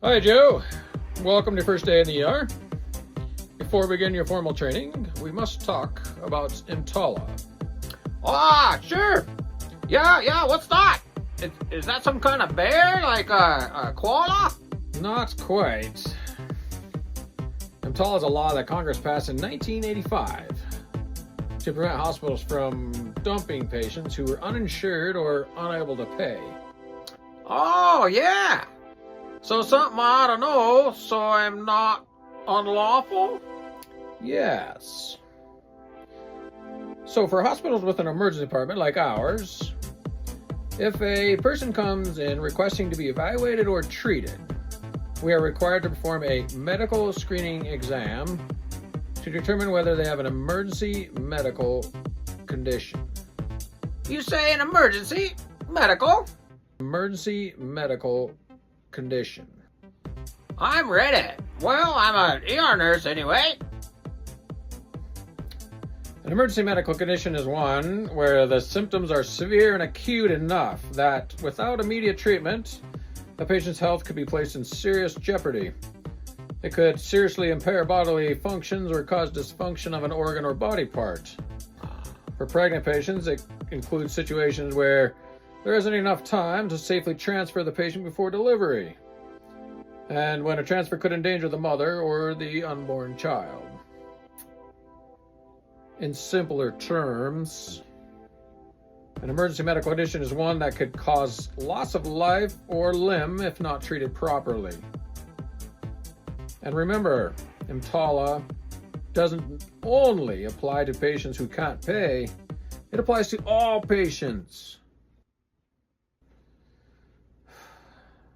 Hi, Joe. Welcome to your first day in the ER. Before we begin your formal training, we must talk about EMTALA. Ah, sure. Yeah, what's that? Is that some kind of bear, like a koala? Not quite. EMTALA is a law that Congress passed in 1985 to prevent hospitals from dumping patients who were uninsured or unable to pay. Oh, yeah. So something I ought to know so I'm not unlawful? Yes. So for hospitals with an emergency department like ours, if a person comes in requesting to be evaluated or treated, we are required to perform a medical screening exam to determine whether they have an emergency medical condition. You say an emergency medical? Emergency medical condition. I'm ready. Well, I'm an ER nurse anyway. An emergency medical condition is one where the symptoms are severe and acute enough that without immediate treatment, the patient's health could be placed in serious jeopardy. It could seriously impair bodily functions or cause dysfunction of an organ or body part. For pregnant patients, it includes situations where there isn't enough time to safely transfer the patient before delivery, and when a transfer could endanger the mother or the unborn child. In simpler terms, an emergency medical condition is one that could cause loss of life or limb if not treated properly. And remember, EMTALA doesn't only apply to patients who can't pay, it applies to all patients.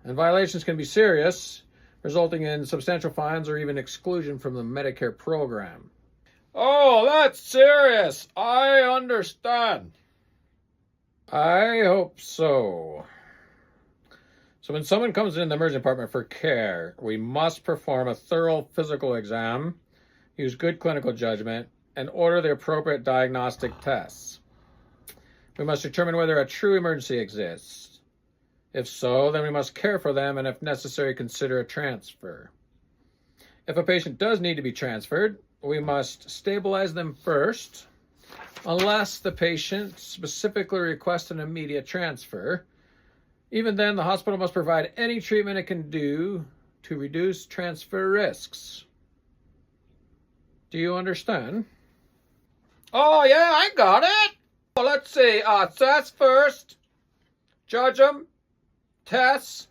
And violations can be serious, resulting in substantial fines or even exclusion from the Medicare program. Oh, that's serious. I understand. I hope so. So when someone comes in the emergency department for care, we must perform a thorough physical exam, use good clinical judgment, and order the appropriate diagnostic tests. We must determine whether a true emergency exists. If so, then we must care for them and, if necessary, consider a transfer. If a patient does need to be transferred, we must stabilize them first, unless the patient specifically requests an immediate transfer. Even then, the hospital must provide any treatment it can do to reduce transfer risks. Do you understand? Oh, yeah, I got it. Well, let's see. Assess first, judge them, tests,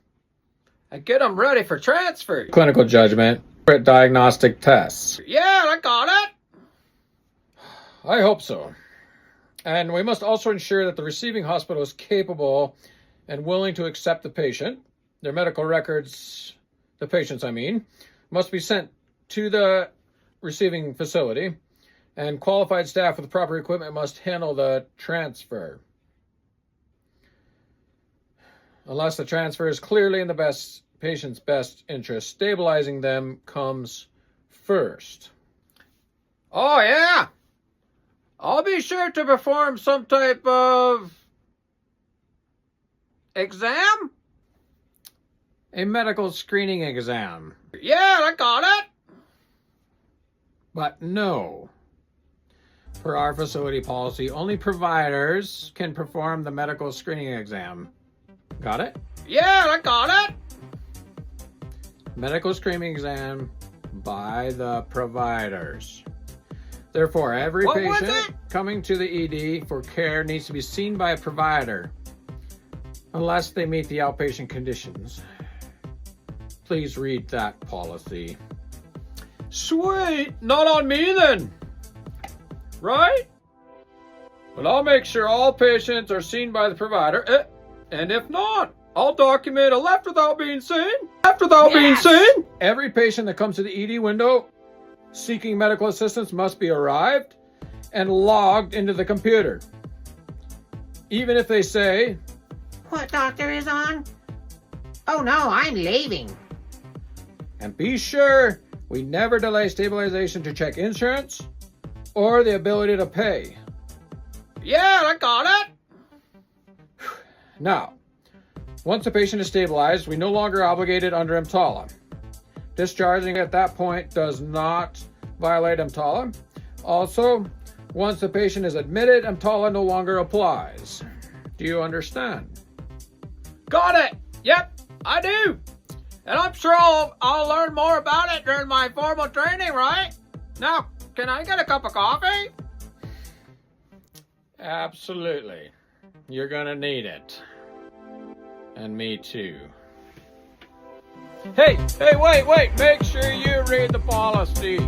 and get them ready for transfer. Clinical judgment, diagnostic tests. Yeah, I got it. I hope so. And we must also ensure that the receiving hospital is capable and willing to accept the patient. Their medical records, the patients I mean, must be sent to the receiving facility, and qualified staff with proper equipment must handle the transfer. Unless the transfer is clearly in the patient's best interest, stabilizing them comes first. Oh, yeah. I'll be sure to perform some type of exam? A medical screening exam. Yeah, I got it. But no. Per our facility policy, only providers can perform the medical screening exam. Got it? Yeah, I got it. Medical screening exam by the providers. Therefore, every patient coming to the ED for care needs to be seen by a provider, unless they meet the outpatient conditions. Please read that policy. Sweet. Not on me then. Right? But I'll make sure all patients are seen by the provider. And if not, I'll document a left without being seen. Being seen. Every patient that comes to the ED window seeking medical assistance must be arrived and logged into the computer. Even if they say, "What doctor is on? Oh no, I'm leaving." And be sure we never delay stabilization to check insurance or the ability to pay. Yeah, I got it. Now, Once a patient is stabilized, we no longer are obligated under EMTALA. Discharging at that point does not violate EMTALA. Also, once the patient is admitted, EMTALA no longer applies. Do you understand? Got it. Yep, I do. And I'm sure I'll learn more about it during my formal training, right? Now, can I get a cup of coffee? Absolutely. You're gonna need it. And me too. Hey, wait. Make sure you read the policy.